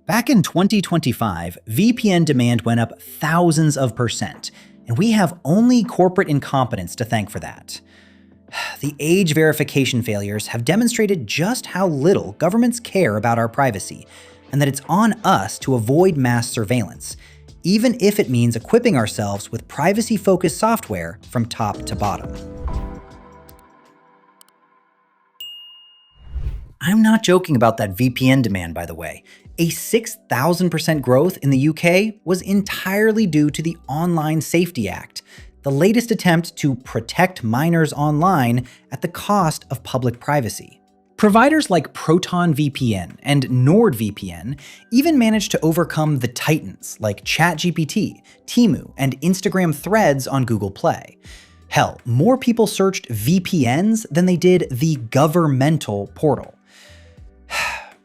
Back in 2025, VPN demand went up thousands of percent, and we have only corporate incompetence to thank for that. The age verification failures have demonstrated just how little governments care about our privacy, and that it's on us to avoid mass surveillance, even if it means equipping ourselves with privacy-focused software from top to bottom. I'm not joking about that VPN demand, by the way. A 6,000% growth in the UK was entirely due to the Online Safety Act, the latest attempt to protect minors online at the cost of public privacy. Providers like Proton VPN and NordVPN even managed to overcome the titans like ChatGPT, Temu, and Instagram Threads on Google Play. Hell, more people searched VPNs than they did the governmental portal.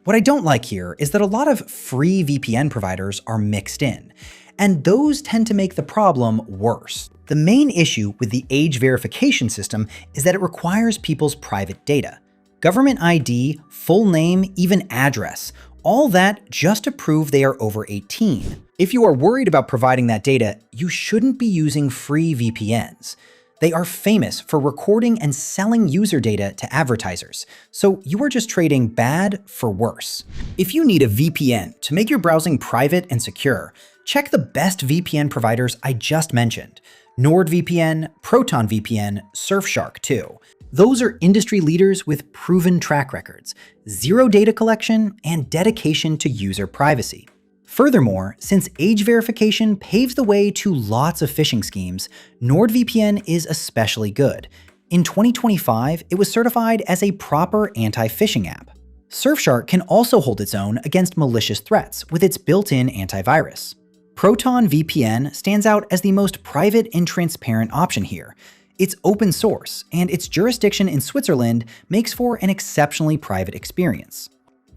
What I don't like here is that a lot of free VPN providers are mixed in, and those tend to make the problem worse. The main issue with the age verification system is that it requires people's private data. Government ID, full name, even address, all that just to prove they are over 18. If you are worried about providing that data, you shouldn't be using free VPNs. They are famous for recording and selling user data to advertisers, so you are just trading bad for worse. If you need a VPN to make your browsing private and secure, check the best VPN providers I just mentioned: NordVPN, Proton VPN, Surfshark too. Those are industry leaders with proven track records, zero data collection, and dedication to user privacy. Furthermore, since age verification paves the way to lots of phishing schemes, NordVPN is especially good. In 2025, it was certified as a proper anti-phishing app. Surfshark can also hold its own against malicious threats with its built-in antivirus. Proton VPN stands out as the most private and transparent option here. It's open source, and its jurisdiction in Switzerland makes for an exceptionally private experience.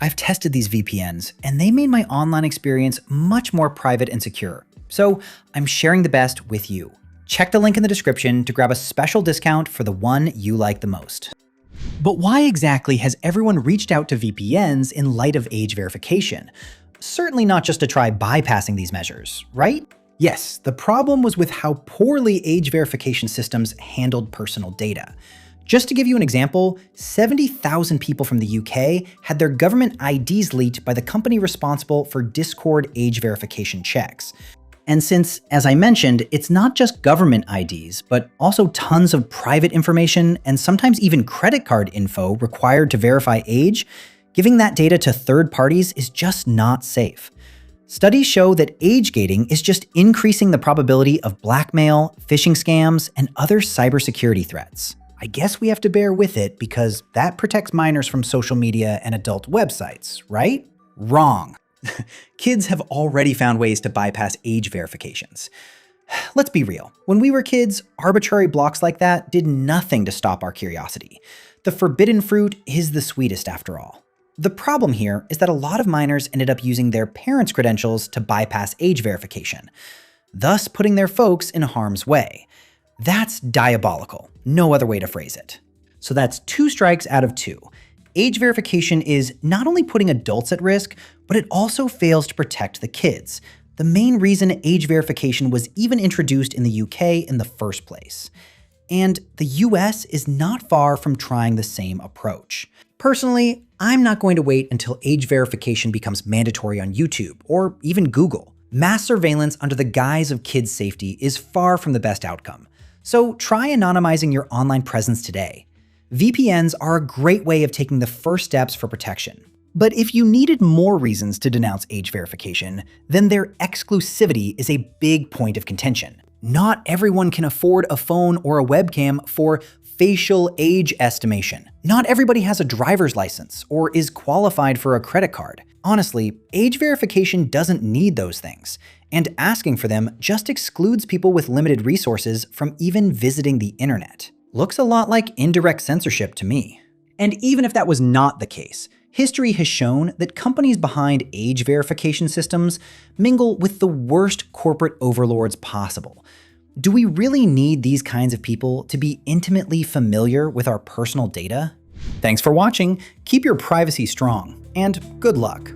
I've tested these VPNs, and they made my online experience much more private and secure. So I'm sharing the best with you. Check the link in the description to grab a special discount for the one you like the most. But why exactly has everyone reached out to VPNs in light of age verification? Certainly not just to try bypassing these measures, right? Yes, the problem was with how poorly age verification systems handled personal data. Just to give you an example, 70,000 people from the UK had their government IDs leaked by the company responsible for Discord age verification checks. And since, as I mentioned, it's not just government IDs, but also tons of private information and sometimes even credit card info required to verify age, giving that data to third parties is just not safe. Studies show that age gating is just increasing the probability of blackmail, phishing scams, and other cybersecurity threats. I guess we have to bear with it because that protects minors from social media and adult websites, right? Wrong. Kids have already found ways to bypass age verifications. Let's be real. When we were kids, arbitrary blocks like that did nothing to stop our curiosity. The forbidden fruit is the sweetest after all. The problem here is that a lot of minors ended up using their parents' credentials to bypass age verification, thus putting their folks in harm's way. That's diabolical. No other way to phrase it. So that's 2 strikes out of 2. Age verification is not only putting adults at risk, but it also fails to protect the kids. The main reason age verification was even introduced in the UK in the first place. And the US is not far from trying the same approach. Personally, I'm not going to wait until age verification becomes mandatory on YouTube or even Google. Mass surveillance under the guise of kids' safety is far from the best outcome. So try anonymizing your online presence today. VPNs are a great way of taking the first steps for protection. But if you needed more reasons to denounce age verification, then their exclusivity is a big point of contention. Not everyone can afford a phone or a webcam for facial age estimation. Not everybody has a driver's license or is qualified for a credit card. Honestly, age verification doesn't need those things, and asking for them just excludes people with limited resources from even visiting the internet. Looks a lot like indirect censorship to me. And even if that was not the case, history has shown that companies behind age verification systems mingle with the worst corporate overlords possible. Do we really need these kinds of people to be intimately familiar with our personal data? Thanks for watching, keep your privacy strong, and good luck.